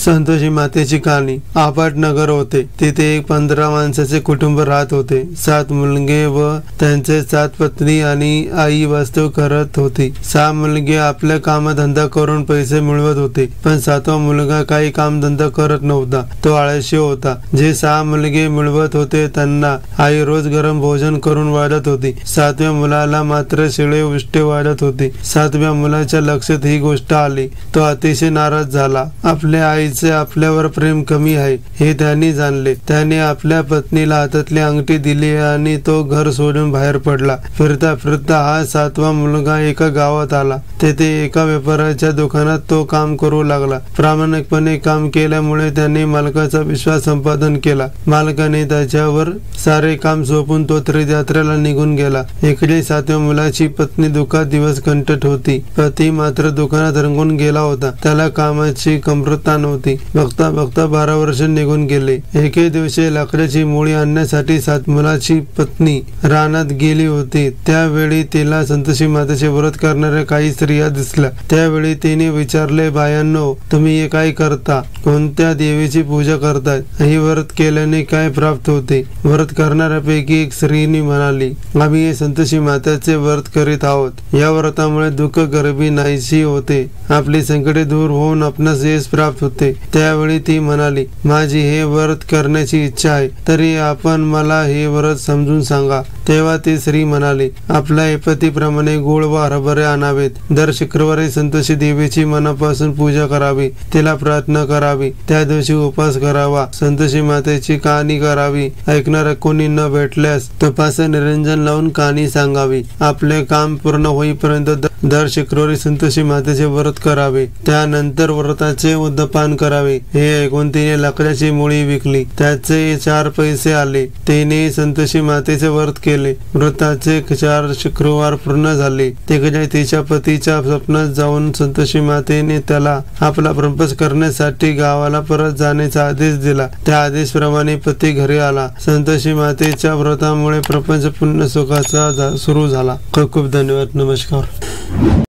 संतोषी मातेची कहाणी। आपाटनगर होते, तिथे एक 15 माणसाचे कुटुंब राहत होते। 7 मुलगे व त्यांचे 7 पत्नी आणि आई वास्तव करत होती। 6 मुलगे आपल्या कामधंदा करून पैसे मिळवत होते, पण 7वा मुलगा काही कामधंदा करत नव्हता, तो आळशी होता। जे 6 मुलगे मिळवत होते त्यांना आई रोज गरम भोजन करून वाढत होती। 7व्या मुलाला मात्र शिळे उष्टे वाढत होते। 7व्या मुलाच्या लक्षात ही गोष्ट आली, तो अतिशय नाराज झाला। आपल्या आईचे आपल्यावर प्रेम कमी आहे हे त्यांनी जाणले। त्याने आपल्या पत्नीला हातातली अंगठी दिली आणि तो घर सोडून बाहेर पडला। फिरता फिरता हा 7वा मुलगा एका गावात आला। तेथे एका व्यापाऱ्याच्या दुकानात तो काम करू लागला। प्रामाणिकपणे काम केल्यामुळे त्याने मालकाचा विश्वास संपादन केला। मालकाने त्याच्यावर सारे काम सोपून तो तीर्थयात्रेला निघून गेला। इकडे 7व्या मुलाची पत्नी दुःखात दिवस कंटत होती। पती मात्र दुकानात रंगून गेला होता, त्याला कामाची कमतरता नव्हती। बघता बघता 12 वर्ष निघून गेले। एके दिवशी लाकडाची मोळी आणण्यासाठी 7 मुलाची पत्नी रानात गेली होती। त्यावेळी तिला संतोषी मातेचे व्रत करणाऱ्या काही स्त्रिया दिसल्या। त्यावेळी तिने विचारले, बायांनो, तुम्ही हे काय करता? कोणत्या देवीची पूजा करताय? हे व्रत केल्याने काय प्राप्त होते? व्रत करणाऱ्यापैकी एक स्त्रीने म्हणाली, आम्ही हे संतोषी मातेचे व्रत करीत आहोत। या व्रतामुळे दुःख गरिबी नाहीशी होते, आपली संकटे दूर होऊन आपणास यश प्राप्त होते। त्यावेळी ती म्हणाली, माझी हे व्रत करण्याची इच्छा आहे, तरी आपण मला हे व्रत समजून सांगा। तेव्हा ती स्त्री म्हणाली, आपल्या ऐपतीप्रमाणे गुळ व हरभरे आणावेत। दर शुक्रवारी संतोषी देवीची मनापासून पूजा करावी, तिला प्रार्थना करावी, त्या दिवशी उपवास करावा, संतोषी मातेची कहाणी करावी। ऐकणारा कोणी न भेटल्यास तुपाचे निरंजन लावून कहाणी सांगावी। आपले काम पूर्ण होईपर्यंत दर शुक्रवारी संतोषी मातेचे व्रत करावे, त्यानंतर व्रताचे उद्यापन करावे। हे ऐकून तिने लाकडाची मोळी विकली, त्याचे 4 पैसे आले। तिने संतोषी मातेचे व्रत केले। व्रताचे 4 शुक्रवार पूर्ण झाले। तिकडे तिच्या पतीच्या स्वप्नात जाऊन संतोषी मातेने त्याला आपला प्रपंच करण्यासाठी गावाला परत जाण्याचा आदेश दिला। त्या आदेशाप्रमाणे पती घरी आला। संतोषी मातेच्या व्रतामुळे प्रपंच पुन्हा सुखाचा सुरू झाला। खूप खूप धन्यवाद। नमस्कार।